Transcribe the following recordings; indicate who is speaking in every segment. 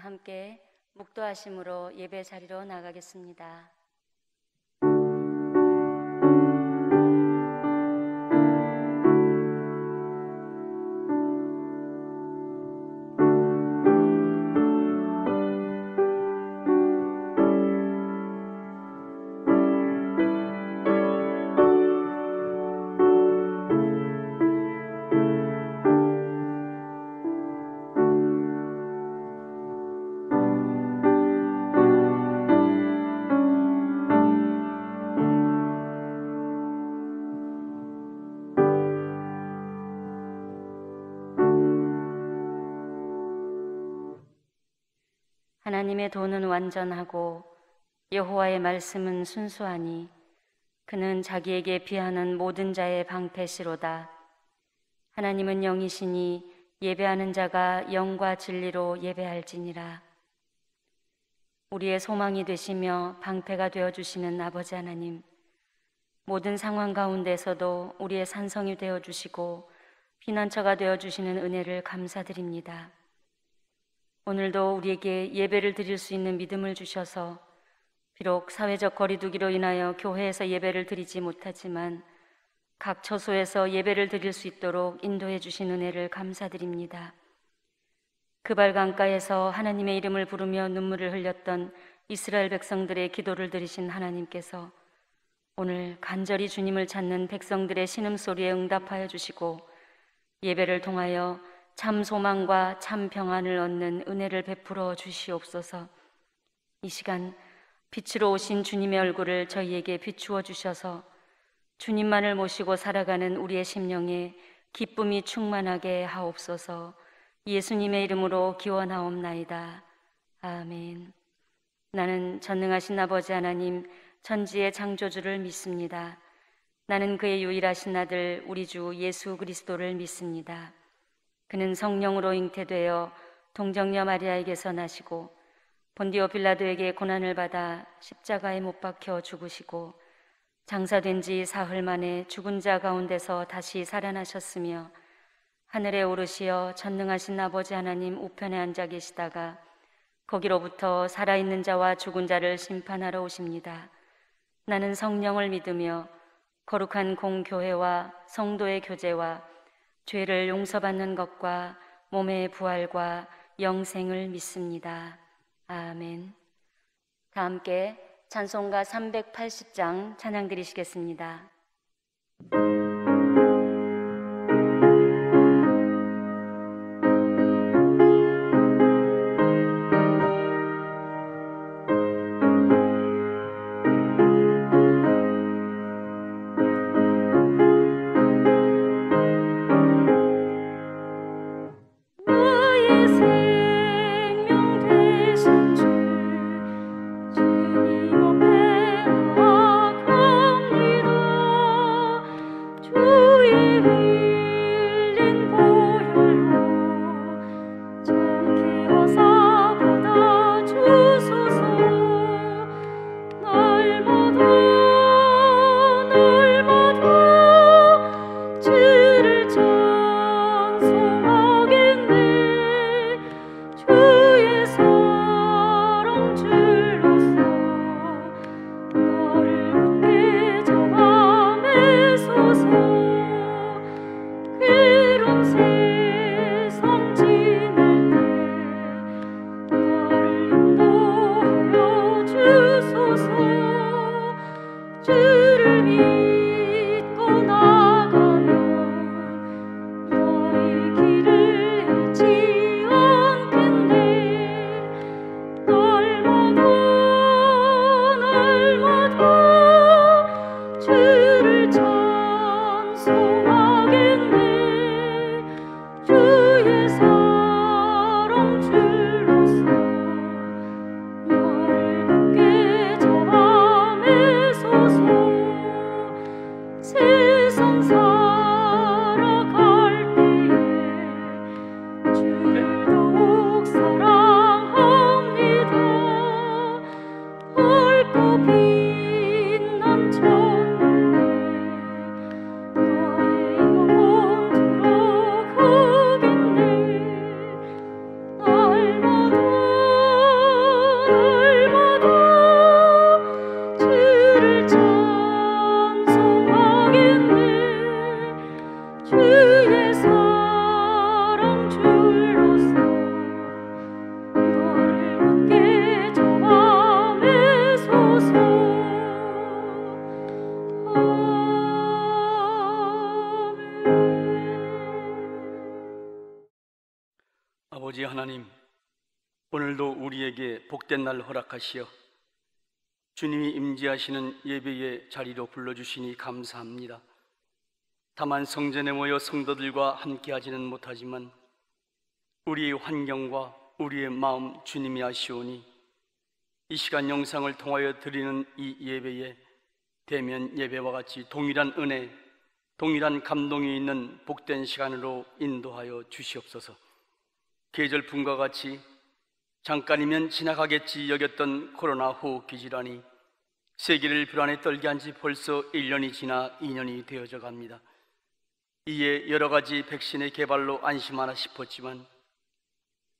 Speaker 1: 함께 묵도하심으로 예배 자리로 나가겠습니다. 하나님의 도는 완전하고 여호와의 말씀은 순수하니 그는 자기에게 비하는 모든 자의 방패시로다. 하나님은 영이시니 예배하는 자가 영과 진리로 예배할지니라. 우리의 소망이 되시며 방패가 되어주시는 아버지 하나님, 모든 상황 가운데서도 우리의 산성이 되어주시고 피난처가 되어주시는 은혜를 감사드립니다. 오늘도 우리에게 예배를 드릴 수 있는 믿음을 주셔서 비록 사회적 거리두기로 인하여 교회에서 예배를 드리지 못하지만 각 처소에서 예배를 드릴 수 있도록 인도해 주신 은혜를 감사드립니다. 그발 강가에서 하나님의 이름을 부르며 눈물을 흘렸던 이스라엘 백성들의 기도를 들으신 하나님께서 오늘 간절히 주님을 찾는 백성들의 신음소리에 응답하여 주시고 예배를 통하여 참 소망과 참 평안을 얻는 은혜를 베풀어 주시옵소서. 이 시간 빛으로 오신 주님의 얼굴을 저희에게 비추어 주셔서 주님만을 모시고 살아가는 우리의 심령에 기쁨이 충만하게 하옵소서. 예수님의 이름으로 기원하옵나이다. 아멘. 나는 전능하신 아버지 하나님 천지의 창조주를 믿습니다. 나는 그의 유일하신 아들 우리 주 예수 그리스도를 믿습니다. 그는 성령으로 잉태되어 동정녀 마리아에게서 나시고 본디오 빌라도에게 고난을 받아 십자가에 못 박혀 죽으시고 장사된 지 사흘 만에 죽은 자 가운데서 다시 살아나셨으며 하늘에 오르시어 전능하신 아버지 하나님 우편에 앉아 계시다가 거기로부터 살아있는 자와 죽은 자를 심판하러 오십니다. 나는 성령을 믿으며 거룩한 공교회와 성도의 교제와 죄를 용서받는 것과 몸의 부활과 영생을 믿습니다. 아멘. 다 함께 찬송가 380장 찬양 드리시겠습니다. 주님 앞에 나아갑니다.
Speaker 2: 우리에게 복된 날 허락하시어 주님이 임재하시는 예배의 자리로 불러주시니 감사합니다. 다만 성전에 모여 성도들과 함께하지는 못하지만 우리의 환경과 우리의 마음 주님이 아시오니 이 시간 영상을 통하여 드리는 이 예배에 대면 예배와 같이 동일한 은혜, 동일한 감동이 있는 복된 시간으로 인도하여 주시옵소서. 계절풍과 같이 잠깐이면 지나가겠지 여겼던 코로나 호흡기 질환이 세계를 불안에 떨게 한 지 벌써 1년이 지나 2년이 되어져 갑니다. 이에 여러 가지 백신의 개발로 안심하나 싶었지만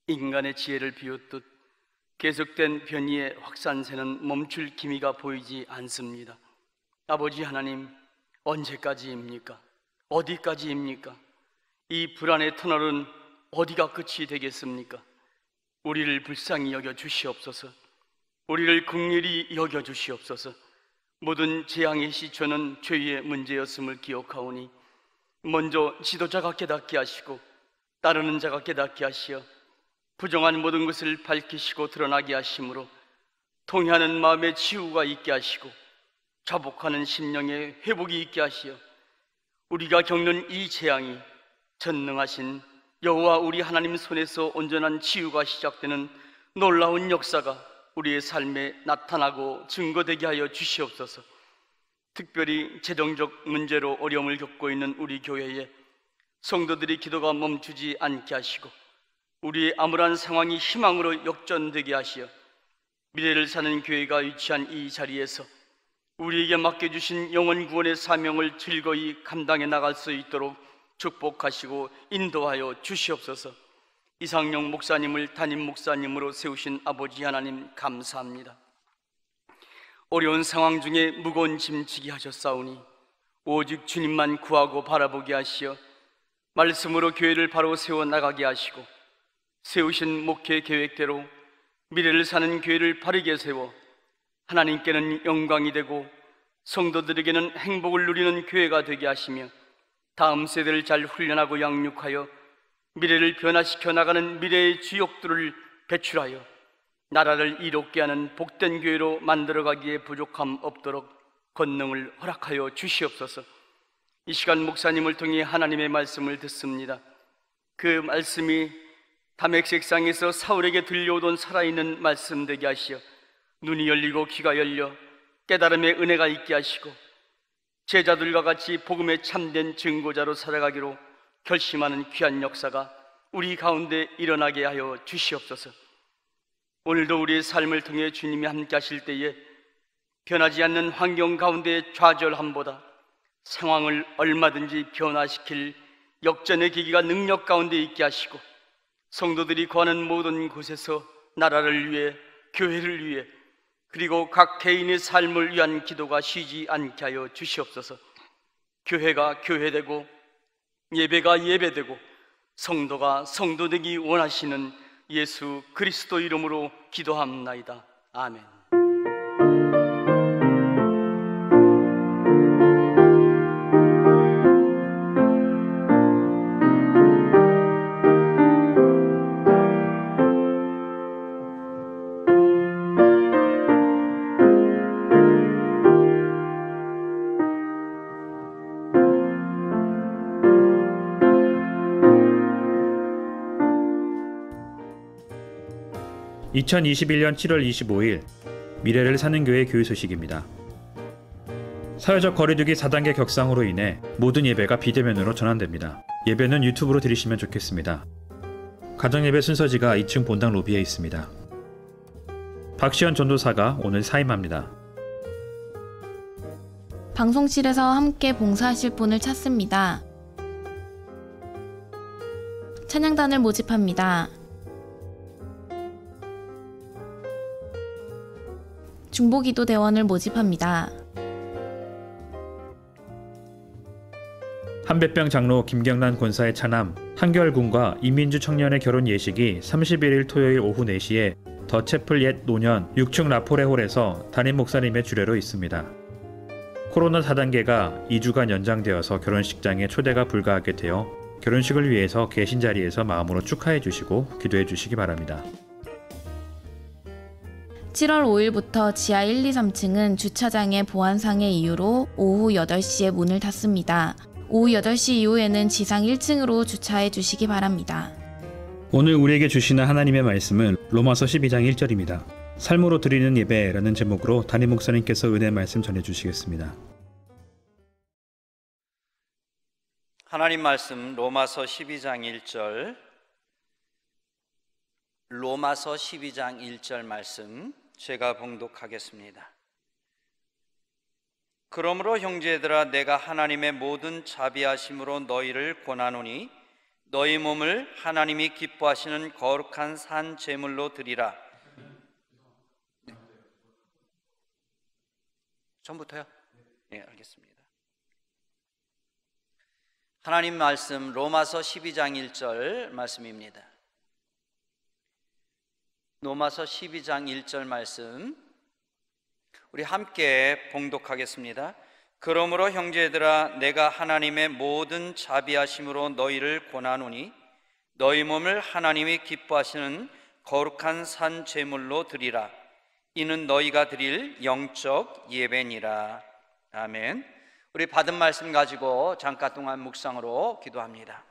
Speaker 2: 인간의 지혜를 비웃듯 계속된 변이의 확산세는 멈출 기미가 보이지 않습니다. 아버지 하나님, 언제까지입니까? 어디까지입니까? 이 불안의 터널은 어디가 끝이 되겠습니까? 우리를 불쌍히 여겨 주시옵소서. 우리를 긍휼히 여겨 주시옵소서. 모든 재앙의 시초는 죄의 문제였음을 기억하오니 먼저 지도자가 깨닫게 하시고 따르는 자가 깨닫게 하시어 부정한 모든 것을 밝히시고 드러나게 하심으로 통회하는 마음의 치유가 있게 하시고 자복하는 심령의 회복이 있게 하시어 우리가 겪는 이 재앙이 전능하신 여호와 우리 하나님 손에서 온전한 치유가 시작되는 놀라운 역사가 우리의 삶에 나타나고 증거되게 하여 주시옵소서. 특별히 재정적 문제로 어려움을 겪고 있는 우리 교회에 성도들이 기도가 멈추지 않게 하시고 우리의 암울한 상황이 희망으로 역전되게 하시어 미래를 사는 교회가 위치한 이 자리에서 우리에게 맡겨주신 영혼 구원의 사명을 즐거이 감당해 나갈 수 있도록 축복하시고 인도하여 주시옵소서. 이상영 목사님을 담임 목사님으로 세우신 아버지 하나님 감사합니다. 어려운 상황 중에 무거운 짐 지게 하셨사오니 오직 주님만 구하고 바라보게 하시어 말씀으로 교회를 바로 세워나가게 하시고 세우신 목회 계획대로 미래를 사는 교회를 바르게 세워 하나님께는 영광이 되고 성도들에게는 행복을 누리는 교회가 되게 하시며 다음 세대를 잘 훈련하고 양육하여 미래를 변화시켜 나가는 미래의 주역들을 배출하여 나라를 이롭게 하는 복된 교회로 만들어가기에 부족함 없도록 권능을 허락하여 주시옵소서. 이 시간 목사님을 통해 하나님의 말씀을 듣습니다. 그 말씀이 다메섹상에서 사울에게 들려오던 살아있는 말씀 되게 하시어 눈이 열리고 귀가 열려 깨달음의 은혜가 있게 하시고 제자들과 같이 복음의 참된 증거자로 살아가기로 결심하는 귀한 역사가 우리 가운데 일어나게 하여 주시옵소서. 오늘도 우리의 삶을 통해 주님이 함께 하실 때에 변하지 않는 환경 가운데의 좌절함보다 상황을 얼마든지 변화시킬 역전의 계기가 능력 가운데 있게 하시고 성도들이 거하는 모든 곳에서 나라를 위해, 교회를 위해, 그리고 각 개인의 삶을 위한 기도가 쉬지 않게 하여 주시옵소서. 교회가 교회되고 예배가 예배되고 성도가 성도되기 원하시는 예수 그리스도 이름으로 기도합나이다. 아멘.
Speaker 3: 2021년 7월 25일 미래를 사는 교회 교회 소식입니다. 사회적 거리두기 4단계 격상으로 인해 모든 예배가 비대면으로 전환됩니다. 예배는 유튜브로 들으시면 좋겠습니다. 가정예배 순서지가 2층 본당 로비에 있습니다. 박시현 전도사가 오늘 사임합니다.
Speaker 4: 방송실에서 함께 봉사하실 분을 찾습니다. 찬양단을 모집합니다. 중보기도 대원을 모집합니다.
Speaker 3: 한배병 장로 김경란 권사의 차남 한결군과 이민주 청년의 결혼 예식이 31일 토요일 오후 4시에 더 채플 옛 노년 6층 라포레홀에서 담임 목사님의 주례로 있습니다. 코로나 4단계가 2주간 연장되어서 결혼식장에 초대가 불가하게 되어 결혼식을 위해서 계신 자리에서 마음으로 축하해 주시고 기도해 주시기 바랍니다.
Speaker 4: 7월 5일부터 지하 1, 2, 3층은 주차장의 보안상의 이유로 오후 8시에 문을 닫습니다. 오후 8시 이후에는 지상 1층으로 주차해 주시기 바랍니다.
Speaker 3: 오늘 우리에게 주시는 하나님의 말씀은 로마서 12장 1절입니다. 삶으로 드리는 예배라는 제목으로 담임 목사님께서 은혜 말씀 전해주시겠습니다.
Speaker 5: 하나님 말씀 로마서 12장 1절, 로마서 12장 1절 말씀 제가 봉독하겠습니다. 그러므로 형제들아, 내가 하나님의 모든 자비하심으로 너희를 권하노니 너희 몸을 하나님이 기뻐하시는 거룩한 산 제물로 드리라. 전부터요? 네, 알겠습니다. 하나님 말씀 로마서 12장 1절 말씀입니다. 로마서 12장 1절 말씀 우리 함께 봉독하겠습니다. 그러므로 형제들아, 내가 하나님의 모든 자비하심으로 너희를 권하노니 너희 몸을 하나님이 기뻐하시는 거룩한 산 제물로 드리라. 이는 너희가 드릴 영적 예배니라. 아멘. 우리 받은 말씀 가지고 잠깐 동안 묵상으로 기도합니다.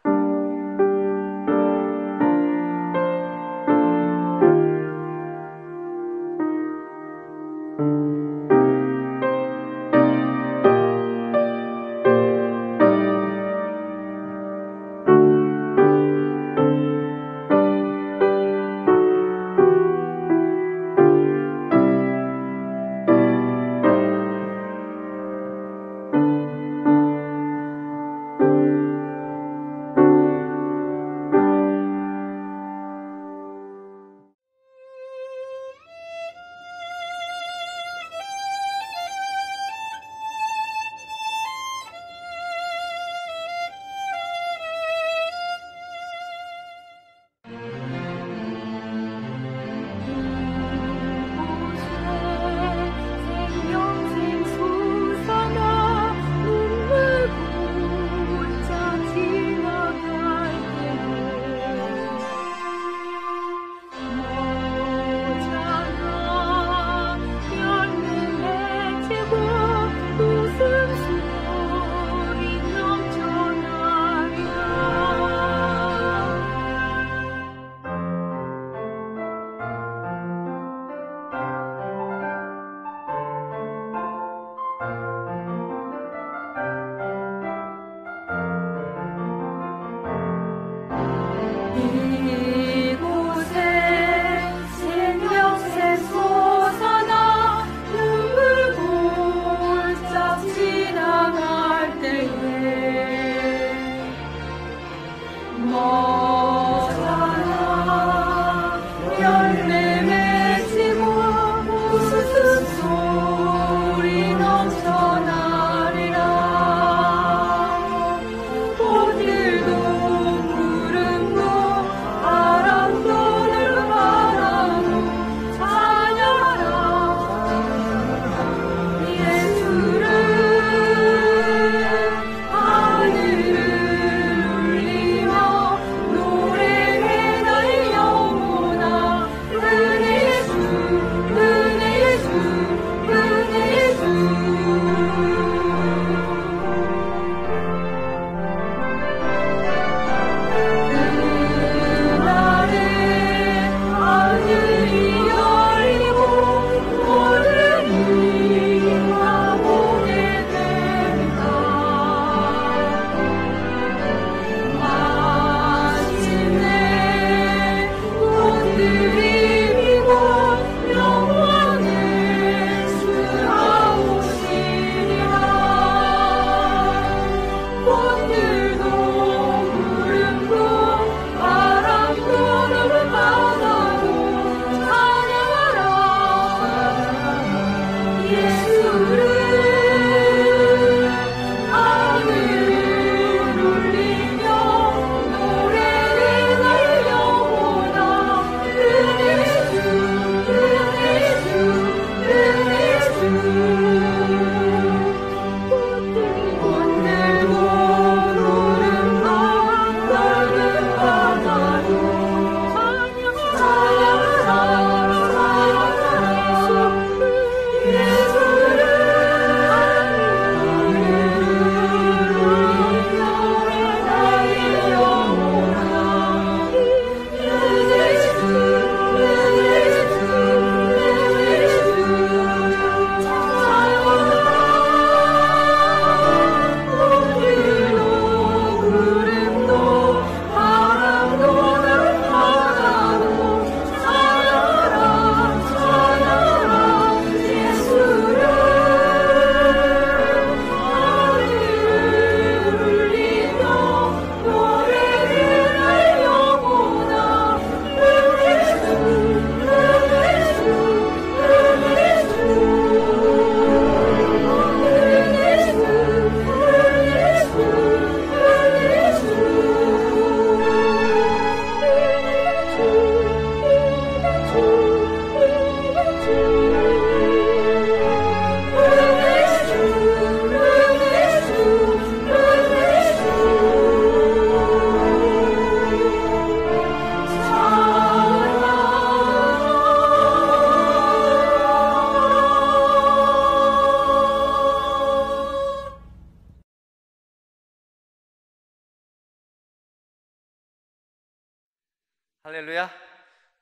Speaker 5: 할렐루야.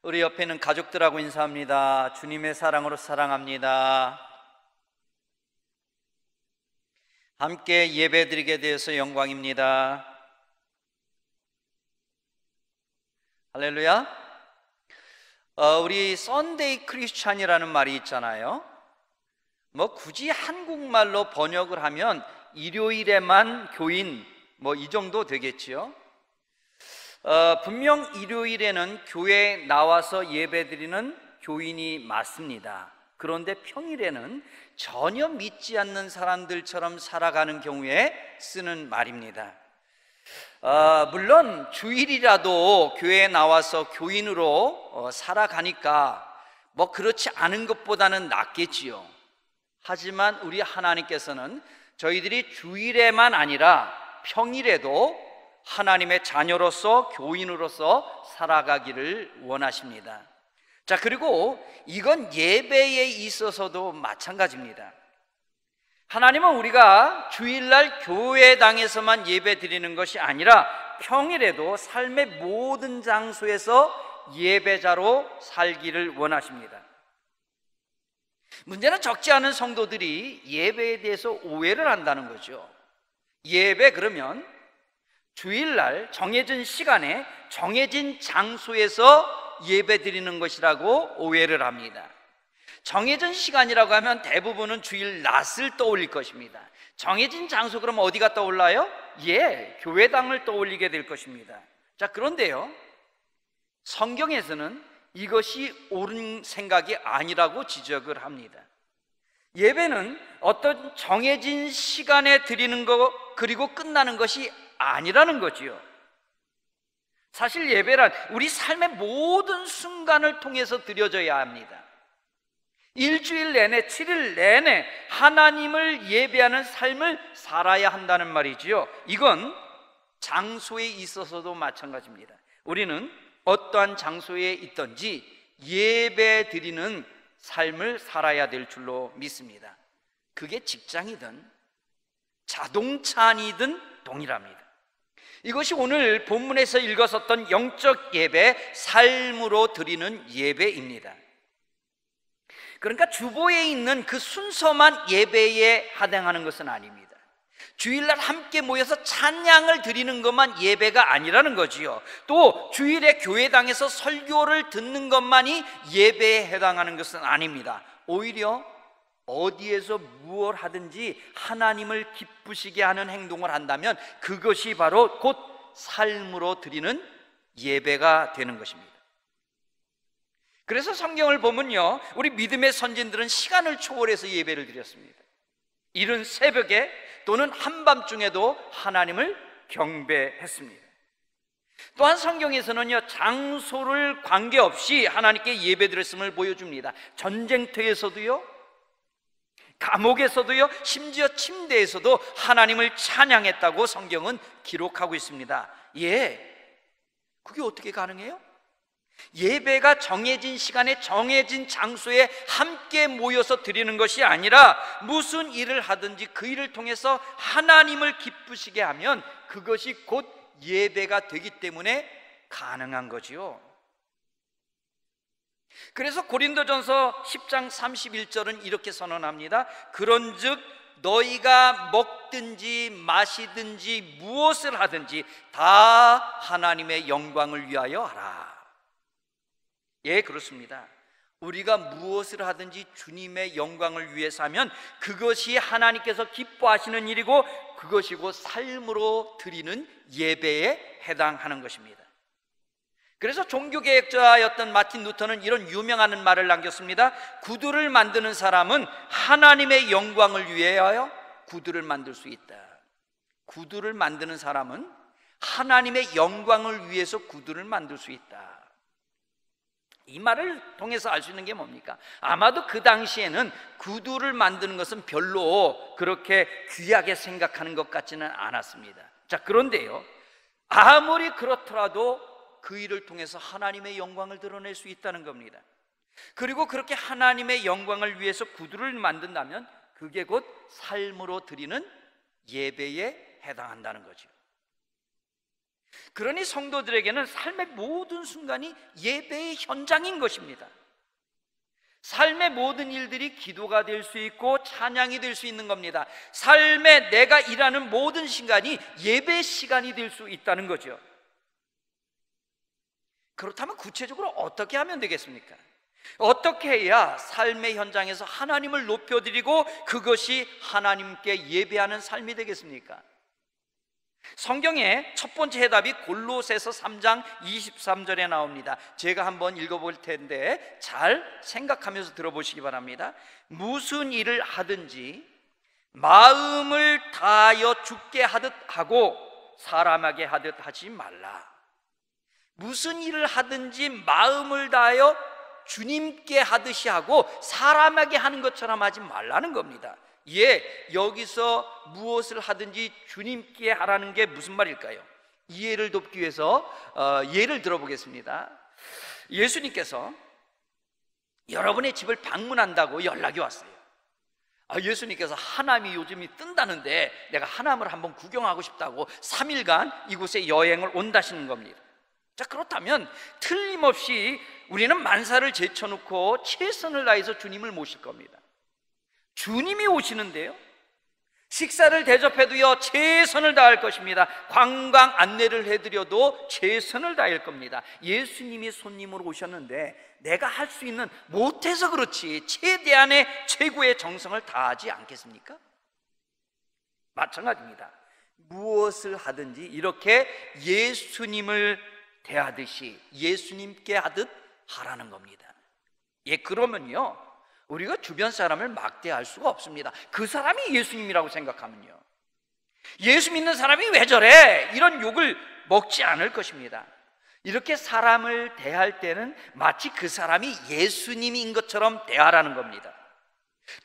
Speaker 5: 우리 옆에 있는 가족들하고 인사합니다. 주님의 사랑으로 사랑합니다. 함께 예배드리게 되어서 영광입니다. 할렐루야. 우리 썬데이 크리스찬이라는 말이 있잖아요. 뭐 굳이 한국말로 번역을 하면 일요일에만 교인, 뭐 이 정도 되겠지요. 분명 일요일에는 교회에 나와서 예배드리는 교인이 맞습니다. 그런데 평일에는 전혀 믿지 않는 사람들처럼 살아가는 경우에 쓰는 말입니다. 물론 주일이라도 교회에 나와서 교인으로 살아가니까 뭐 그렇지 않은 것보다는 낫겠지요. 하지만 우리 하나님께서는 저희들이 주일에만 아니라 평일에도 하나님의 자녀로서 교인으로서 살아가기를 원하십니다. 자, 그리고 이건 예배에 있어서도 마찬가지입니다. 하나님은 우리가 주일날 교회당에서만 예배 드리는 것이 아니라 평일에도 삶의 모든 장소에서 예배자로 살기를 원하십니다. 문제는 적지 않은 성도들이 예배에 대해서 오해를 한다는 거죠. 예배 그러면 주일날 정해진 시간에 정해진 장소에서 예배 드리는 것이라고 오해를 합니다. 정해진 시간이라고 하면 대부분은 주일 낮을 떠올릴 것입니다. 정해진 장소 그러면 어디가 떠올라요? 교회당을 떠올리게 될 것입니다. 자, 그런데요, 성경에서는 이것이 옳은 생각이 아니라고 지적을 합니다. 예배는 어떤 정해진 시간에 드리는 거 그리고 끝나는 것이 아니라는 거지요. 사실 예배란 우리 삶의 모든 순간을 통해서 드려져야 합니다. 일주일 내내 7일 내내 하나님을 예배하는 삶을 살아야 한다는 말이지요. 이건 장소에 있어서도 마찬가지입니다. 우리는 어떠한 장소에 있든지 예배 드리는 삶을 살아야 될 줄로 믿습니다. 그게 직장이든 자동차 안이든 동일합니다. 이것이 오늘 본문에서 읽었었던 영적 예배, 삶으로 드리는 예배입니다. 그러니까 주보에 있는 그 순서만 예배에 해당하는 것은 아닙니다. 주일날 함께 모여서 찬양을 드리는 것만 예배가 아니라는 거지요. 또 주일에 교회당에서 설교를 듣는 것만이 예배에 해당하는 것은 아닙니다. 오히려 어디에서 무엇을 하든지 하나님을 기쁘시게 하는 행동을 한다면 그것이 바로 곧 삶으로 드리는 예배가 되는 것입니다. 그래서 성경을 보면요, 우리 믿음의 선진들은 시간을 초월해서 예배를 드렸습니다. 이른 새벽에 또는 한밤중에도 하나님을 경배했습니다. 또한 성경에서는요, 장소를 관계없이 하나님께 예배드렸음을 보여줍니다. 전쟁터에서도요, 감옥에서도요, 심지어 침대에서도 하나님을 찬양했다고 성경은 기록하고 있습니다. 그게 어떻게 가능해요? 예배가 정해진 시간에 정해진 장소에 함께 모여서 드리는 것이 아니라 무슨 일을 하든지 그 일을 통해서 하나님을 기쁘시게 하면 그것이 곧 예배가 되기 때문에 가능한 거지요. 그래서 고린도전서 10장 31절은 이렇게 선언합니다. 그런즉 너희가 먹든지 마시든지 무엇을 하든지 다 하나님의 영광을 위하여 하라. 그렇습니다. 우리가 무엇을 하든지 주님의 영광을 위해서 하면 그것이 하나님께서 기뻐하시는 일이고 그것이 곧 삶으로 드리는 예배에 해당하는 것입니다. 그래서 종교개혁자였던 마틴 루터는 이런 유명한 말을 남겼습니다. 구두를 만드는 사람은 하나님의 영광을 위하여 구두를 만들 수 있다. 구두를 만드는 사람은 하나님의 영광을 위해서 구두를 만들 수 있다. 이 말을 통해서 알 수 있는 게 뭡니까? 아마도 그 당시에는 구두를 만드는 것은 별로 그렇게 귀하게 생각하는 것 같지는 않았습니다. 자, 그런데요, 아무리 그렇더라도 그 일을 통해서 하나님의 영광을 드러낼 수 있다는 겁니다. 그리고 그렇게 하나님의 영광을 위해서 구두를 만든다면 그게 곧 삶으로 드리는 예배에 해당한다는 거죠. 그러니 성도들에게는 삶의 모든 순간이 예배의 현장인 것입니다. 삶의 모든 일들이 기도가 될 수 있고 찬양이 될 수 있는 겁니다. 삶에 내가 일하는 모든 시간이 예배 시간이 될 수 있다는 거죠. 그렇다면 구체적으로 어떻게 하면 되겠습니까? 어떻게 해야 삶의 현장에서 하나님을 높여드리고 그것이 하나님께 예배하는 삶이 되겠습니까? 성경의 첫 번째 해답이 골로새서 3장 23절에 나옵니다. 제가 한번 읽어볼 텐데 잘 생각하면서 들어보시기 바랍니다. 무슨 일을 하든지 마음을 다하여 주께 하듯 하고 사람에게 하듯 하지 말라. 무슨 일을 하든지 마음을 다하여 주님께 하듯이 하고 사람에게 하는 것처럼 하지 말라는 겁니다. 여기서 무엇을 하든지 주님께 하라는 게 무슨 말일까요? 이해를 돕기 위해서 예를 들어보겠습니다. 예수님께서 여러분의 집을 방문한다고 연락이 왔어요. 예수님께서 하남이 요즘이 뜬다는데 내가 하남을 한번 구경하고 싶다고 3일간 이곳에 여행을 온다시는 겁니다. 자, 그렇다면 틀림없이 우리는 만사를 제쳐놓고 최선을 다해서 주님을 모실 겁니다. 주님이 오시는데요, 식사를 대접해도요 최선을 다할 것입니다. 관광 안내를 해드려도 최선을 다할 겁니다. 예수님이 손님으로 오셨는데 내가 할 수 있는 못해서 그렇지 최대한의 최고의 정성을 다하지 않겠습니까? 마찬가지입니다. 무엇을 하든지 이렇게 예수님을 대하듯이 예수님께 하듯 하라는 겁니다. 그러면요 우리가 주변 사람을 막대할 수가 없습니다. 그 사람이 예수님이라고 생각하면요, 예수 믿는 사람이 왜 저래? 이런 욕을 먹지 않을 것입니다. 이렇게 사람을 대할 때는 마치 그 사람이 예수님인 것처럼 대하라는 겁니다.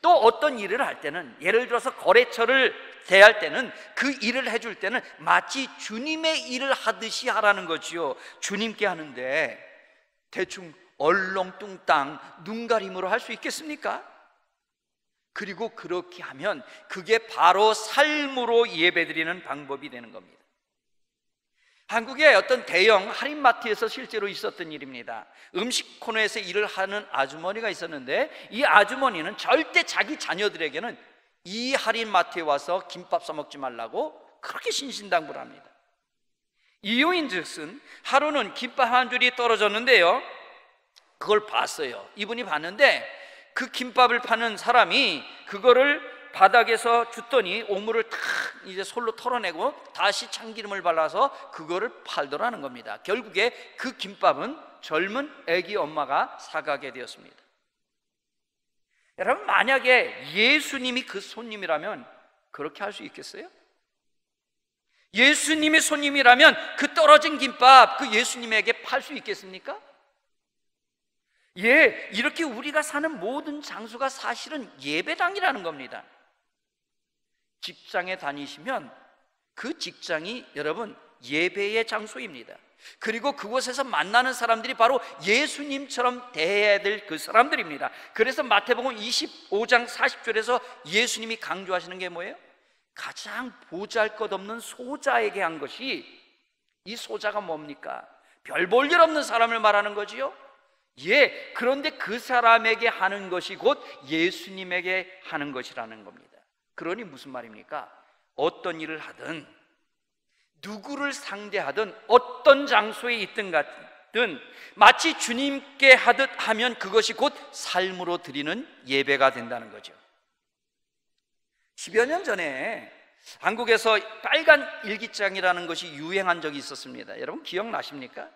Speaker 5: 또 어떤 일을 할 때는, 예를 들어서 거래처를 대할 때는 그 일을 해줄 때는 마치 주님의 일을 하듯이 하라는 거지요. 주님께 하는데 대충 얼렁뚱땅 눈가림으로 할 수 있겠습니까? 그리고 그렇게 하면 그게 바로 삶으로 예배드리는 방법이 되는 겁니다. 한국의 어떤 대형 할인마트에서 실제로 있었던 일입니다. 음식 코너에서 일을 하는 아주머니가 있었는데 이 아주머니는 절대 자기 자녀들에게는 이 할인마트에 와서 김밥 사 먹지 말라고 그렇게 신신당부를 합니다. 이유인즉슨 하루는 김밥 한 줄이 떨어졌는데요, 그걸 봤어요. 이분이 봤는데 그 김밥을 파는 사람이 그거를 바닥에서 줬더니 오물을 탁 이제 솔로 털어내고 다시 참기름을 발라서 그거를 팔더라는 겁니다. 결국에 그 김밥은 젊은 아기 엄마가 사가게 되었습니다. 여러분, 만약에 예수님이 그 손님이라면 그렇게 할 수 있겠어요? 예수님이 손님이라면 그 떨어진 김밥 그 예수님에게 팔 수 있겠습니까? 이렇게 우리가 사는 모든 장소가 사실은 예배당이라는 겁니다. 직장에 다니시면 그 직장이 여러분 예배의 장소입니다. 그리고 그곳에서 만나는 사람들이 바로 예수님처럼 대해야 될 그 사람들입니다. 그래서 마태복음 25장 40절에서 예수님이 강조하시는 게 뭐예요? 가장 보잘것없는 소자에게 한 것이, 이 소자가 뭡니까? 별 볼 일 없는 사람을 말하는 거지요. 그런데 그 사람에게 하는 것이 곧 예수님에게 하는 것이라는 겁니다. 그러니 무슨 말입니까? 어떤 일을 하든 누구를 상대하든 어떤 장소에 있든 같든 마치 주님께 하듯 하면 그것이 곧 삶으로 드리는 예배가 된다는 거죠. 10여 년 전에 한국에서 빨간 일기장이라는 것이 유행한 적이 있었습니다. 여러분 기억나십니까?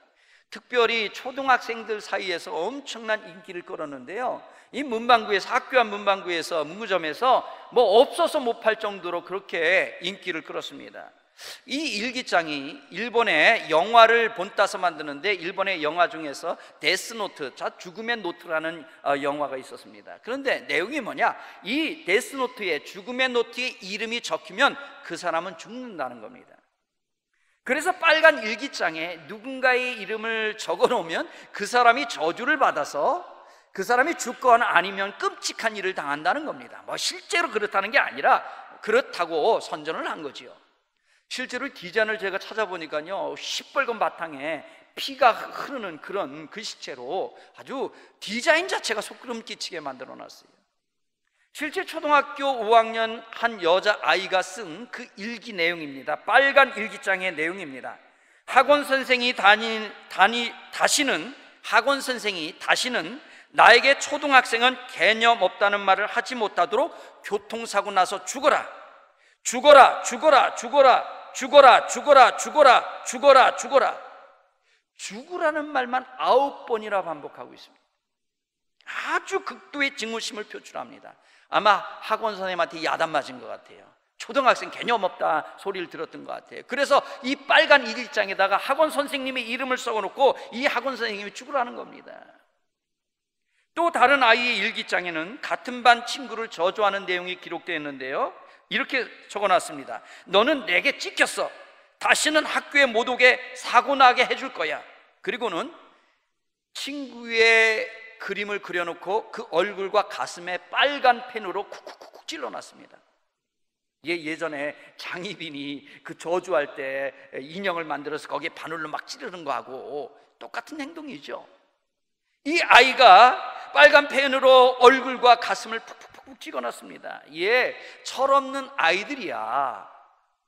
Speaker 5: 특별히 초등학생들 사이에서 엄청난 인기를 끌었는데요, 이 문방구에서, 학교 앞 문방구에서, 문구점에서 뭐 없어서 못 팔 정도로 그렇게 인기를 끌었습니다. 이 일기장이 일본의 영화를 본따서 만드는데 일본의 영화 중에서 데스노트, 죽음의 노트라는 영화가 있었습니다. 그런데 내용이 뭐냐? 이 데스노트에, 죽음의 노트에 이름이 적히면 그 사람은 죽는다는 겁니다. 그래서 빨간 일기장에 누군가의 이름을 적어 놓으면 그 사람이 저주를 받아서 그 사람이 죽거나 아니면 끔찍한 일을 당한다는 겁니다. 뭐 실제로 그렇다는 게 아니라 그렇다고 선전을 한 거지요. 실제로 디자인을 제가 찾아보니까요, 시뻘건 바탕에 피가 흐르는 그런 글씨체로 아주 디자인 자체가 소름 끼치게 만들어 놨어요. 실제 초등학교 5학년 한 여자아이가 쓴 그 일기 내용입니다. 빨간 일기장의 내용입니다. 학원 선생이 다시는 나에게 초등학생은 개념 없다는 말을 하지 못하도록 교통사고 나서 죽어라, 죽어라, 죽어라, 죽어라, 죽어라, 죽어라, 죽어라, 죽어라, 죽어라. 죽으라는 말만 9번이나 반복하고 있습니다. 아주 극도의 증오심을 표출합니다. 아마 학원 선생님한테 야단 맞은 것 같아요. 초등학생 개념 없다 소리를 들었던 것 같아요. 그래서 이 빨간 일기장에다가 학원 선생님의 이름을 써놓고 이 학원 선생님이 죽으라는 겁니다. 또 다른 아이의 일기장에는 같은 반 친구를 저주하는 내용이 기록되어 있는데요, 이렇게 적어놨습니다. 너는 내게 찍혔어. 다시는 학교에 못 오게 사고 나게 해줄 거야. 그리고는 친구의 그림을 그려놓고 그 얼굴과 가슴에 빨간 펜으로 쿡쿡쿡 찔러놨습니다. 예전에 장희빈이 그 저주할 때 인형을 만들어서 거기에 바늘로 막 찌르는 거하고 똑같은 행동이죠. 이 아이가 빨간 펜으로 얼굴과 가슴을 푹푹푹 찍어놨습니다. 철없는 아이들이야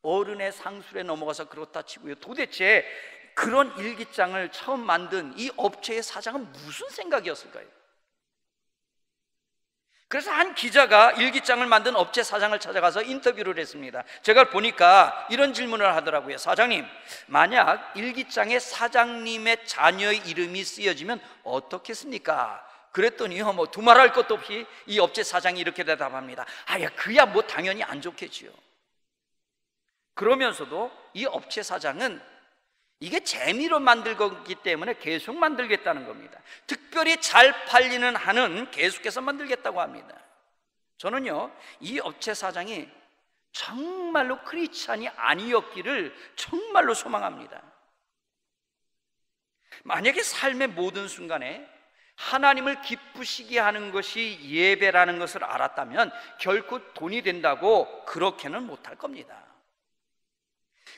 Speaker 5: 어른의 상술에 넘어가서 그렇다 치고요, 도대체 그런 일기장을 처음 만든 이 업체의 사장은 무슨 생각이었을까요? 그래서 한 기자가 일기장을 만든 업체 사장을 찾아가서 인터뷰를 했습니다. 제가 보니까 이런 질문을 하더라고요. 사장님, 만약 일기장에 사장님의 자녀의 이름이 쓰여지면 어떻겠습니까? 그랬더니요, 뭐 두말할 것도 없이 이 업체 사장이 이렇게 대답합니다. 그야 뭐 당연히 안 좋겠지요. 그러면서도 이 업체 사장은 이게 재미로 만들 거기 때문에 계속 만들겠다는 겁니다. 특별히 잘 팔리는 한은 계속해서 만들겠다고 합니다. 저는요, 이 업체 사장이 정말로 크리스찬이 아니었기를 정말로 소망합니다. 만약에 삶의 모든 순간에 하나님을 기쁘시게 하는 것이 예배라는 것을 알았다면 결코 돈이 된다고 그렇게는 못할 겁니다.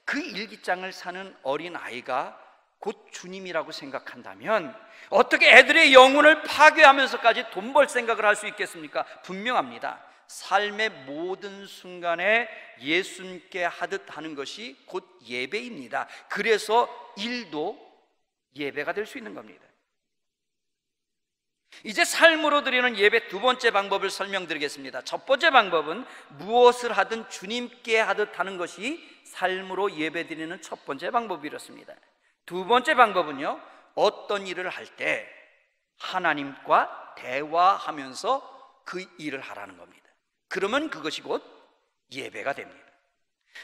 Speaker 5: 그 일기장을 사는 어린 아이가 곧 주님이라고 생각한다면 어떻게 애들의 영혼을 파괴하면서까지 돈 벌 생각을 할 수 있겠습니까? 분명합니다. 삶의 모든 순간에 예수님께 하듯 하는 것이 곧 예배입니다. 그래서 일도 예배가 될 수 있는 겁니다. 이제 삶으로 드리는 예배 두 번째 방법을 설명드리겠습니다. 첫 번째 방법은 무엇을 하든 주님께 하듯 하는 것이 삶으로 예배 드리는 첫 번째 방법이었습니다. 두 번째 방법은요, 어떤 일을 할 때 하나님과 대화하면서 그 일을 하라는 겁니다. 그러면 그것이 곧 예배가 됩니다.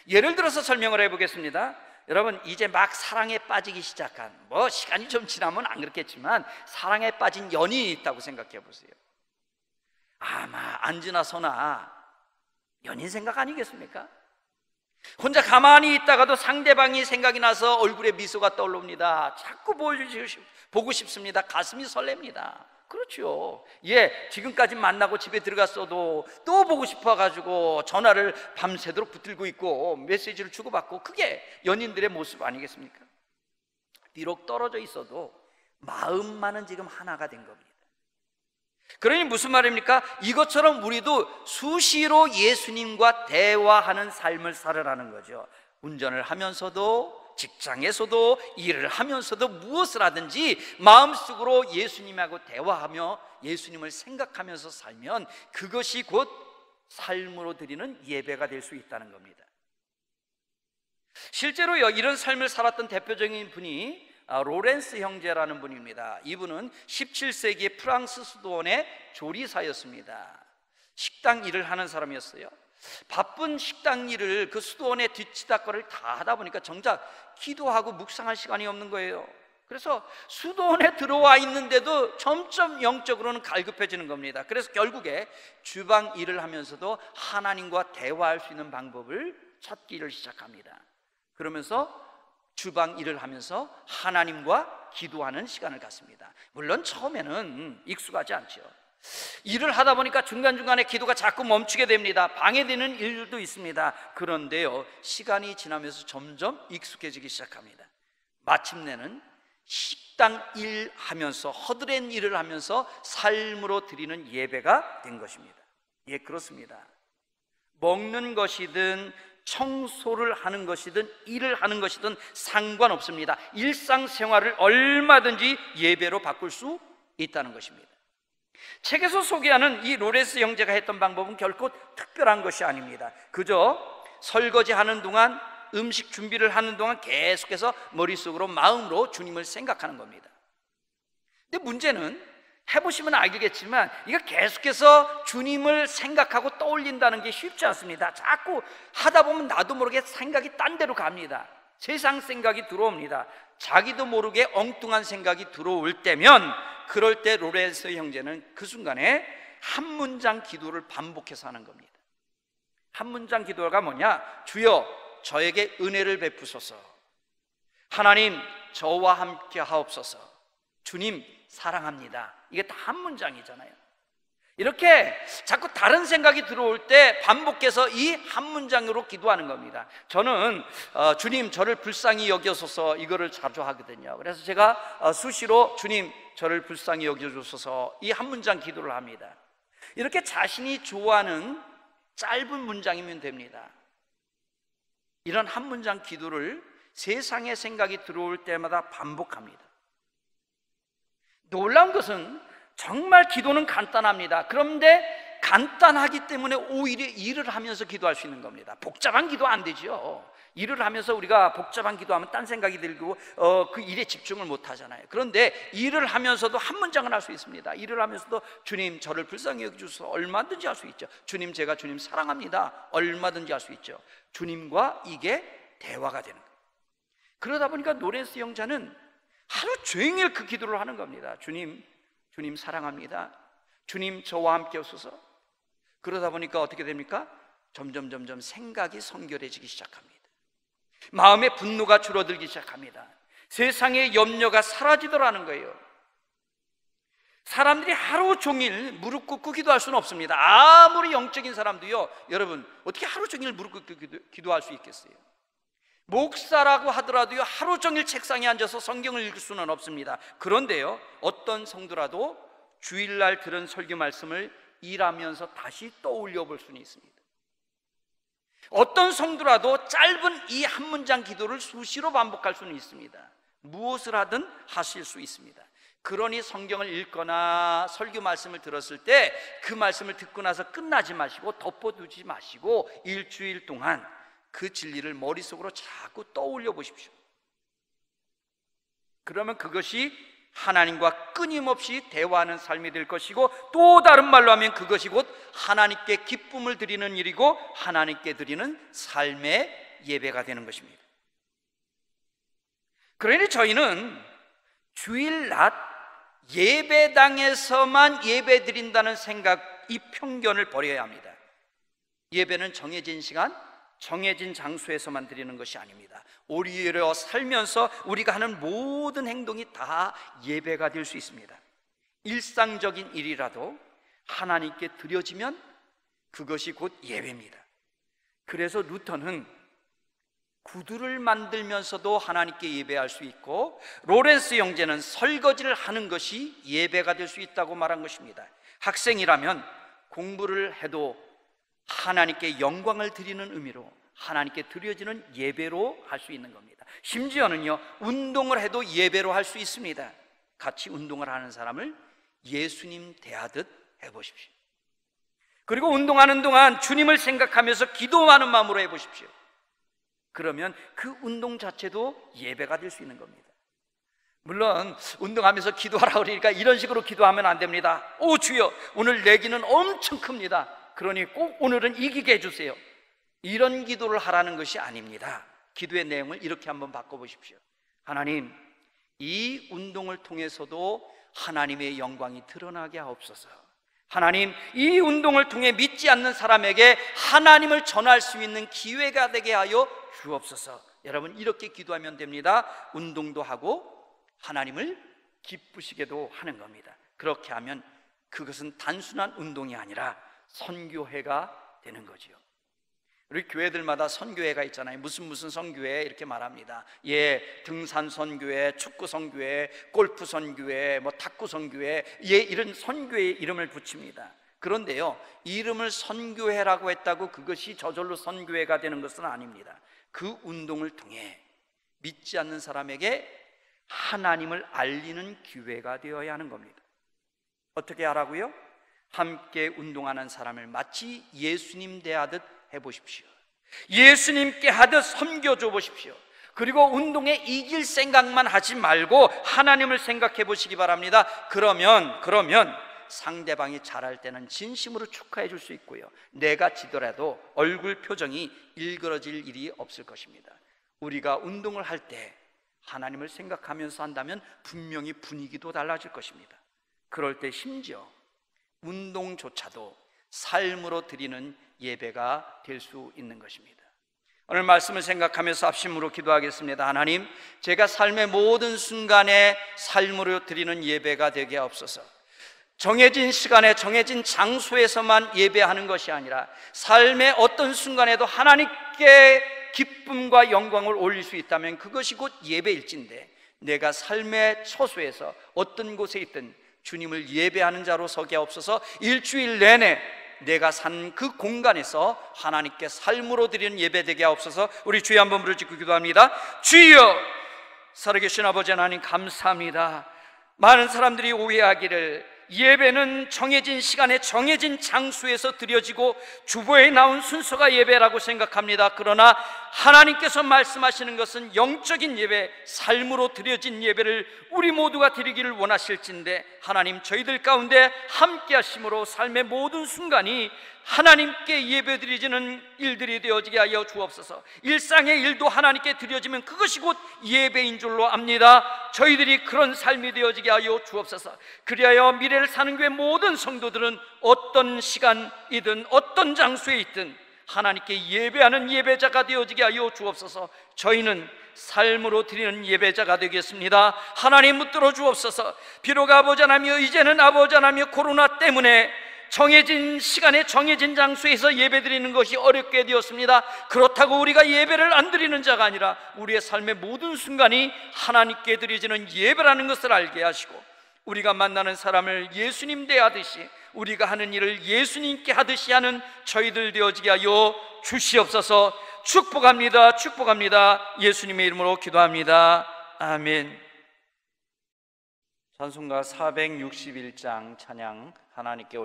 Speaker 5: 예를 들어서 설명을 해보겠습니다. 여러분, 이제 막 사랑에 빠지기 시작한, 시간이 좀 지나면 안 그렇겠지만 사랑에 빠진 연인이 있다고 생각해 보세요. 아마 안지나 서나 연인 생각 아니겠습니까? 혼자 가만히 있다가도 상대방이 생각이 나서 얼굴에 미소가 떠오릅니다. 자꾸 보고 싶습니다. 가슴이 설렙니다. 그렇죠. 지금까지 만나고 집에 들어갔어도 또 보고 싶어가지고 전화를 밤새도록 붙들고 있고 메시지를 주고받고, 그게 연인들의 모습 아니겠습니까? 비록 떨어져 있어도 마음만은 지금 하나가 된 겁니다. 그러니 무슨 말입니까? 이것처럼 우리도 수시로 예수님과 대화하는 삶을 살아라는 거죠. 운전을 하면서도, 직장에서도, 일을 하면서도, 무엇을 하든지 마음속으로 예수님하고 대화하며 예수님을 생각하면서 살면 그것이 곧 삶으로 드리는 예배가 될 수 있다는 겁니다. 실제로요, 이런 삶을 살았던 대표적인 분이 로렌스 형제라는 분입니다. 이분은 17세기 프랑스 수도원의 조리사였습니다. 식당 일을 하는 사람이었어요. 바쁜 식당 일을 그 수도원의 뒤치다거리를 다 하다 보니까 정작 기도하고 묵상할 시간이 없는 거예요. 그래서 수도원에 들어와 있는데도 점점 영적으로는 갈급해지는 겁니다. 그래서 결국에 주방 일을 하면서도 하나님과 대화할 수 있는 방법을 찾기를 시작합니다. 그러면서 주방 일을 하면서 하나님과 기도하는 시간을 갖습니다. 물론 처음에는 익숙하지 않죠. 일을 하다 보니까 중간중간에 기도가 자꾸 멈추게 됩니다. 방해되는 일도 있습니다. 그런데요, 시간이 지나면서 점점 익숙해지기 시작합니다. 마침내는 식당 일하면서, 허드렛 일을 하면서 삶으로 드리는 예배가 된 것입니다. 예, 그렇습니다. 먹는 것이든 청소를 하는 것이든 일을 하는 것이든 상관없습니다. 일상생활을 얼마든지 예배로 바꿀 수 있다는 것입니다. 책에서 소개하는 이 로렌스 형제가 했던 방법은 결코 특별한 것이 아닙니다. 그저 설거지하는 동안, 음식 준비를 하는 동안 계속해서 머릿속으로, 마음으로 주님을 생각하는 겁니다. 근데 문제는, 해보시면 알겠지만, 이거 계속해서 주님을 생각하고 떠올린다는 게 쉽지 않습니다. 자꾸 하다 보면 나도 모르게 생각이 딴 데로 갑니다. 세상 생각이 들어옵니다. 자기도 모르게 엉뚱한 생각이 들어올 때면, 그럴 때 로렌스 형제는 그 순간에 한 문장 기도를 반복해서 하는 겁니다. 한 문장 기도가 뭐냐? 주여 저에게 은혜를 베푸소서. 하나님 저와 함께 하옵소서. 주님 사랑합니다. 이게 다 한 문장이잖아요. 이렇게 자꾸 다른 생각이 들어올 때 반복해서 이 한 문장으로 기도하는 겁니다. 저는 주님 저를 불쌍히 여겨소서 이거를 자주 하거든요. 그래서 제가 수시로 주님 저를 불쌍히 여겨주소서 이 한 문장 기도를 합니다. 이렇게 자신이 좋아하는 짧은 문장이면 됩니다. 이런 한 문장 기도를 세상의 생각이 들어올 때마다 반복합니다. 놀라운 것은 정말 기도는 간단합니다. 그런데 간단하기 때문에 오히려 일을 하면서 기도할 수 있는 겁니다. 복잡한 기도 안 되죠. 일을 하면서 우리가 복잡한 기도하면 딴 생각이 들고 그 일에 집중을 못 하잖아요. 그런데 일을 하면서도 한 문장을 할 수 있습니다. 일을 하면서도 주님 저를 불쌍히 여겨주셔서 얼마든지 할 수 있죠. 주님 제가 주님 사랑합니다. 얼마든지 할 수 있죠. 주님과 이게 대화가 되는 거예요. 그러다 보니까 로렌스 형제는 하루 종일 그 기도를 하는 겁니다. 주님 사랑합니다. 주님 저와 함께 하소서. 그러다 보니까 어떻게 됩니까? 점점 생각이 성결해지기 시작합니다. 마음의 분노가 줄어들기 시작합니다. 세상의 염려가 사라지더라는 거예요. 사람들이 하루 종일 무릎 꿇고 기도할 수는 없습니다. 아무리 영적인 사람도요, 여러분 어떻게 하루 종일 무릎 꿇고 기도할 수 있겠어요? 목사라고 하더라도요 하루 종일 책상에 앉아서 성경을 읽을 수는 없습니다. 그런데요, 어떤 성도라도 주일날 들은 설교 말씀을 일하면서 다시 떠올려 볼 수는 있습니다. 어떤 성도라도 짧은 이 한 문장 기도를 수시로 반복할 수는 있습니다. 무엇을 하든 하실 수 있습니다. 그러니 성경을 읽거나 설교 말씀을 들었을 때 그 말씀을 듣고 나서 끝나지 마시고 덮어두지 마시고 일주일 동안 그 진리를 머릿속으로 자꾸 떠올려 보십시오. 그러면 그것이 하나님과 끊임없이 대화하는 삶이 될 것이고, 또 다른 말로 하면 그것이 곧 하나님께 기쁨을 드리는 일이고 하나님께 드리는 삶의 예배가 되는 것입니다. 그러니 저희는 주일 낮 예배당에서만 예배 드린다는 생각, 이 편견을 버려야 합니다. 예배는 정해진 시간, 정해진 장소에서만 드리는 것이 아닙니다. 오히려 살면서 우리가 하는 모든 행동이 다 예배가 될 수 있습니다. 일상적인 일이라도 하나님께 드려지면 그것이 곧 예배입니다. 그래서 루터는 구두를 만들면서도 하나님께 예배할 수 있고, 로렌스 형제는 설거지를 하는 것이 예배가 될 수 있다고 말한 것입니다. 학생이라면 공부를 해도 하나님께 영광을 드리는 의미로 하나님께 드려지는 예배로 할 수 있는 겁니다. 심지어는요, 운동을 해도 예배로 할 수 있습니다. 같이 운동을 하는 사람을 예수님 대하듯 해보십시오. 그리고 운동하는 동안 주님을 생각하면서 기도하는 마음으로 해보십시오. 그러면 그 운동 자체도 예배가 될 수 있는 겁니다. 물론 운동하면서 기도하라 그러니까 이런 식으로 기도하면 안 됩니다. 오 주여, 오늘 내기는 엄청 큽니다. 그러니 꼭 오늘은 이기게 해주세요. 이런 기도를 하라는 것이 아닙니다. 기도의 내용을 이렇게 한번 바꿔보십시오. 하나님, 이 운동을 통해서도 하나님의 영광이 드러나게 하옵소서. 하나님, 이 운동을 통해 믿지 않는 사람에게 하나님을 전할 수 있는 기회가 되게 하여 주옵소서. 여러분, 이렇게 기도하면 됩니다. 운동도 하고 하나님을 기쁘시게도 하는 겁니다. 그렇게 하면 그것은 단순한 운동이 아니라 선교회가 되는 거지요. 우리 교회들마다 선교회가 있잖아요. 무슨 선교회 이렇게 말합니다. 예, 등산 선교회, 축구 선교회, 골프 선교회, 뭐 탁구 선교회, 예, 이런 선교회의 이름을 붙입니다. 그런데요, 이름을 선교회라고 했다고 그것이 저절로 선교회가 되는 것은 아닙니다. 그 운동을 통해 믿지 않는 사람에게 하나님을 알리는 기회가 되어야 하는 겁니다. 어떻게 하라고요? 함께 운동하는 사람을 마치 예수님 대하듯 해보십시오. 예수님께 하듯 섬겨줘 보십시오. 그리고 운동에 이길 생각만 하지 말고 하나님을 생각해 보시기 바랍니다. 그러면 상대방이 잘할 때는 진심으로 축하해 줄 수 있고요, 내가 지더라도 얼굴 표정이 일그러질 일이 없을 것입니다. 우리가 운동을 할 때 하나님을 생각하면서 한다면 분명히 분위기도 달라질 것입니다. 그럴 때 심지어 운동조차도 삶으로 드리는 예배가 될 수 있는 것입니다. 오늘 말씀을 생각하면서 합심으로 기도하겠습니다. 하나님, 제가 삶의 모든 순간에 삶으로 드리는 예배가 되게 하옵소서. 정해진 시간에 정해진 장소에서만 예배하는 것이 아니라 삶의 어떤 순간에도 하나님께 기쁨과 영광을 올릴 수 있다면 그것이 곧 예배일진데, 내가 삶의 처소에서 어떤 곳에 있든 주님을 예배하는 자로 서게 하옵소서. 일주일 내내 내가 산 그 공간에서 하나님께 삶으로 드리는 예배 되게 하옵소서. 우리 주여 한번 부르짖고 기도합니다. 주여, 살아계신 아버지 하나님 감사합니다. 많은 사람들이 오해하기를 예배는 정해진 시간에 정해진 장소에서 드려지고 주보에 나온 순서가 예배라고 생각합니다. 그러나 하나님께서 말씀하시는 것은 영적인 예배, 삶으로 드려진 예배를 우리 모두가 드리기를 원하실진데, 하나님, 저희들 가운데 함께 하심으로 삶의 모든 순간이 하나님께 예배드리지는 일들이 되어지게 하여 주옵소서. 일상의 일도 하나님께 드려지면 그것이 곧 예배인 줄로 압니다. 저희들이 그런 삶이 되어지게 하여 주옵소서. 그리하여 미래를 사는 교회 모든 성도들은 어떤 시간이든 어떤 장소에 있든 하나님께 예배하는 예배자가 되어지게 하여 주옵소서. 저희는 삶으로 드리는 예배자가 되겠습니다. 하나님, 붙들어 주옵소서. 비록 아버지 하나님, 이제는 아버지 하나님, 코로나 때문에 정해진 시간에 정해진 장소에서 예배드리는 것이 어렵게 되었습니다. 그렇다고 우리가 예배를 안 드리는 자가 아니라 우리의 삶의 모든 순간이 하나님께 드려지는 예배라는 것을 알게 하시고, 우리가 만나는 사람을 예수님 대하듯이, 우리가 하는 일을 예수님께 하듯이 하는 저희들 되어지게 하여 주시옵소서. 축복합니다. 축복합니다. 예수님의 이름으로 기도합니다. 아멘. 찬송가 461장 찬양 하나님께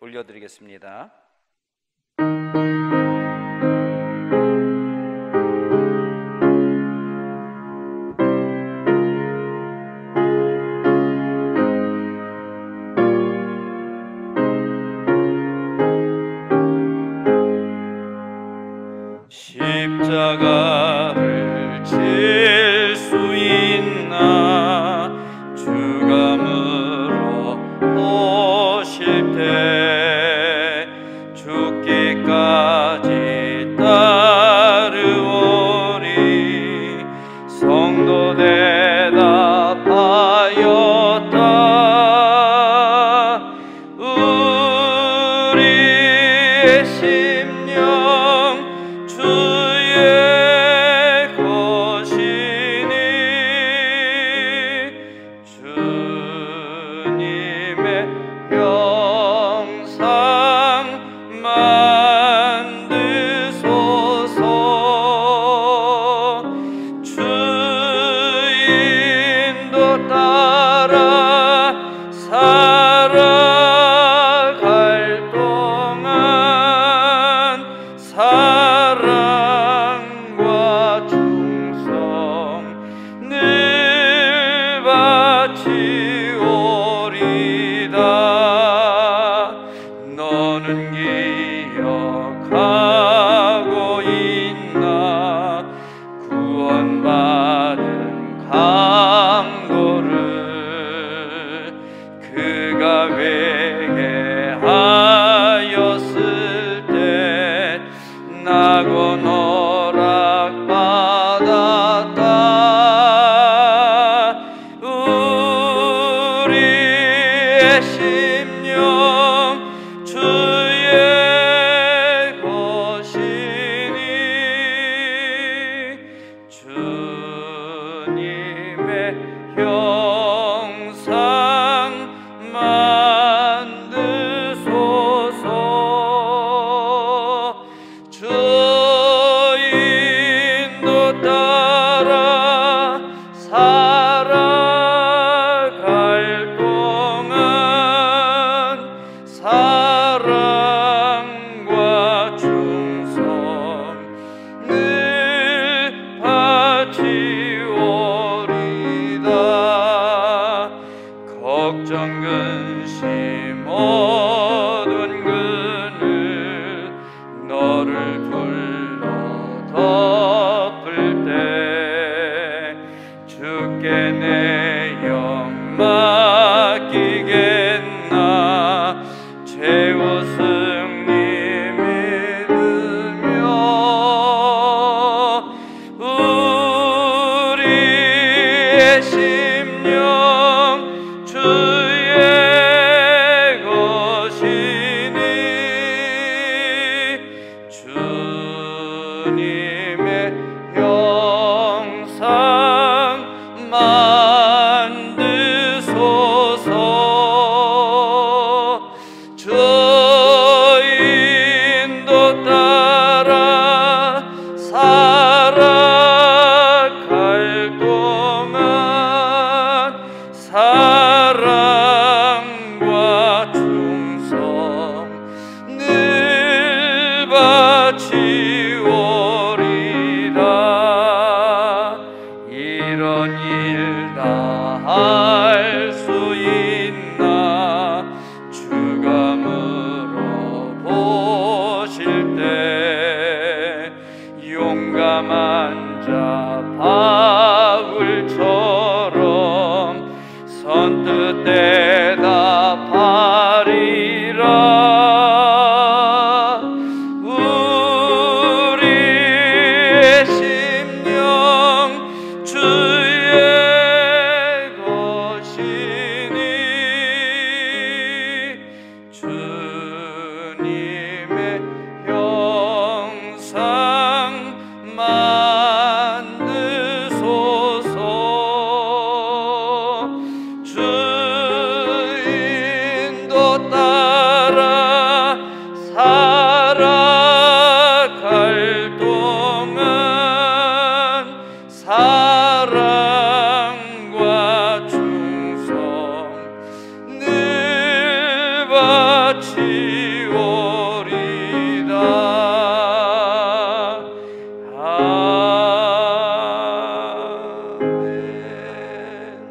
Speaker 5: 올려드리겠습니다.
Speaker 6: 십자가를 질 수 있나 주가 물어보실 때 죽기까지 따르오리. 성도 대답하였다. 우리의 심령 주의 것이니 주님의 형상 만드소서. 주 인도 따라 살아갈 동안 주님의 형상 만드소서. 저 인도 따라 살아갈 동안 사랑과 충성 늘 바치오리라. 이런 일 다 할 수 있나 주가 물어보실 때 용감한 자 바울처럼 선뜻 대답하리라. 우리의 심령 주의 것이니 주님의 형상 만드소서. 주 인도 따라 살아갈 동안 사랑과 충성 늘 바치오리다. 아멘.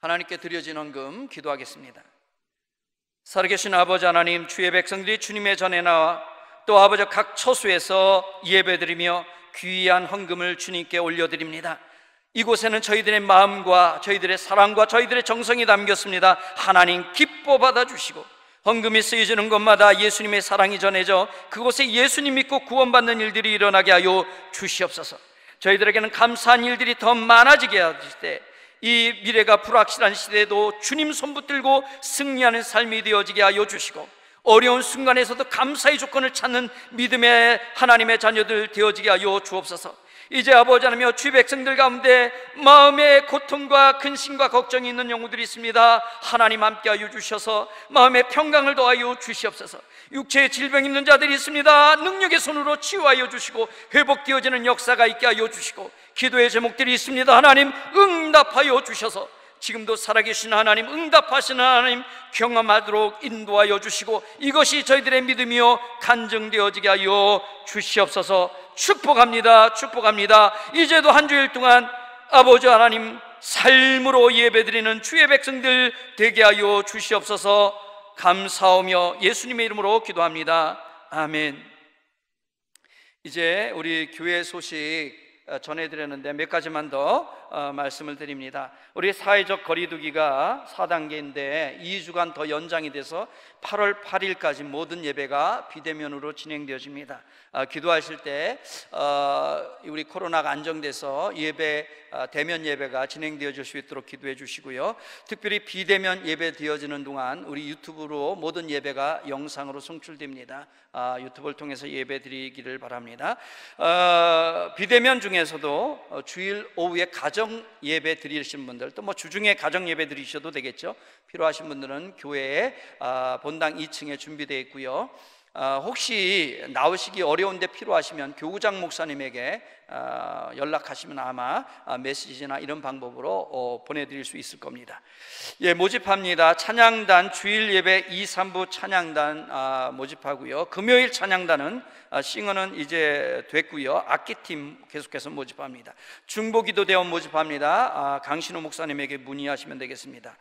Speaker 5: 하나님께 드려진 헌금 기도하겠습니다. 살아계신 아버지 하나님, 주의 백성들이 주님의 전에 나와 또 아버지 각 처소에서 예배드리며 귀한 헌금을 주님께 올려드립니다. 이곳에는 저희들의 마음과 저희들의 사랑과 저희들의 정성이 담겼습니다. 하나님 기뻐 받아주시고 헌금이 쓰여지는 곳마다 예수님의 사랑이 전해져 그곳에 예수님 믿고 구원받는 일들이 일어나게 하여 주시옵소서. 저희들에게는 감사한 일들이 더 많아지게 하실 때 이 미래가 불확실한 시대에도 주님 손 붙들고 승리하는 삶이 되어지게 하여 주시고 어려운 순간에서도 감사의 조건을 찾는 믿음의 하나님의 자녀들 되어지게 하여 주옵소서. 이제 아버지 하나님, 주의 백성들 가운데 마음의 고통과 근심과 걱정이 있는 영혼들이 있습니다. 하나님 함께하여 주셔서 마음의 평강을 더하여 주시옵소서. 육체의 질병 있는 자들이 있습니다. 능력의 손으로 치유하여 주시고 회복되어지는 역사가 있게 하여 주시고 기도의 제목들이 있습니다. 하나님 응답하여 주셔서 지금도 살아계신 하나님, 응답하시는 하나님 경험하도록 인도하여 주시고 이것이 저희들의 믿음이요 간증되어지게 하여 주시옵소서. 축복합니다. 축복합니다. 이제도 한 주일 동안 아버지 하나님 삶으로 예배드리는 주의 백성들 되게 하여 주시옵소서. 감사하며 예수님의 이름으로 기도합니다. 아멘. 이제 우리 교회 소식 전해드렸는데 몇 가지만 더 말씀을 드립니다. 우리 사회적 거리두기가 4단계인데 2주간 더 연장이 돼서 8월 8일까지 모든 예배가 비대면으로 진행되어집니다. 기도하실 때 우리 코로나가 안정돼서 예배 대면 예배가 진행되어질 수 있도록 기도해 주시고요. 특별히 비대면 예배 되어지는 동안 우리 유튜브로 모든 예배가 영상으로 송출됩니다. 유튜브를 통해서 예배 드리기를 바랍니다. 비대면 중에서도 주일 오후에 가정 예배 드리신 분들, 또 뭐 주중에 가정 예배 드리셔도 되겠죠. 필요하신 분들은 교회에 본당 2층에 준비되어 있고요. 혹시 나오시기 어려운데 필요하시면 교구장 목사님에게 연락하시면 아마 메시지나 이런 방법으로 보내드릴 수 있을 겁니다. 예, 모집합니다. 찬양단 주일 예배 2, 3부 찬양단 모집하고요. 금요일 찬양단은 싱어는 이제 됐고요. 악기팀 계속해서 모집합니다. 중보기도 대원 모집합니다. 강신호 목사님에게 문의하시면 되겠습니다.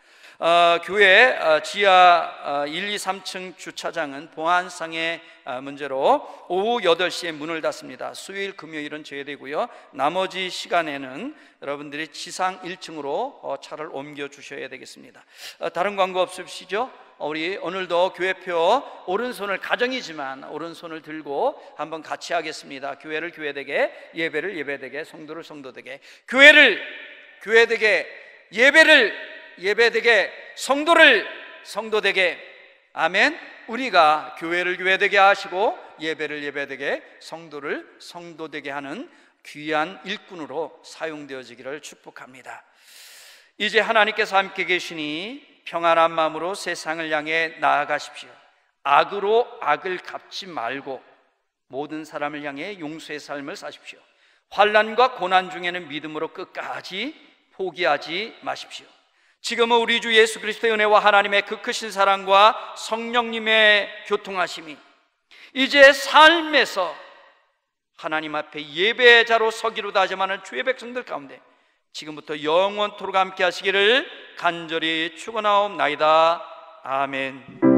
Speaker 5: 교회 지하 1, 2, 3층 주차장은 보안상의 문제로 오후 8시에 문을 닫습니다. 수요일, 금요일은 제외되고요. 나머지 시간에는 여러분들이 지상 1층으로 차를 옮겨 주셔야 되겠습니다. 다른 광고 없으시죠? 우리 오늘도 교회표 오른손을 가정이지만 오른손을 들고 한번 같이 하겠습니다. 교회를 교회되게, 예배를 예배되게, 성도를 성도되게, 교회를 교회되게, 예배를 예배되게, 성도를 성도되게. 아멘. 우리가 교회를 교회되게 하시고 예배를 예배되게, 성도를 성도되게 하는 귀한 일꾼으로 사용되어지기를 축복합니다. 이제 하나님께서 함께 계시니 평안한 마음으로 세상을 향해 나아가십시오. 악으로 악을 갚지 말고 모든 사람을 향해 용서의 삶을 사십시오. 환난과 고난 중에는 믿음으로 끝까지 포기하지 마십시오. 지금은 우리 주 예수 그리스도의 은혜와 하나님의 그 크신 사랑과 성령님의 교통하심이 이제 삶에서 하나님 앞에 예배자로 서기로 다짐하는 주의 백성들 가운데 지금부터 영원토록 함께 하시기를 간절히 축원하옵나이다. 아멘.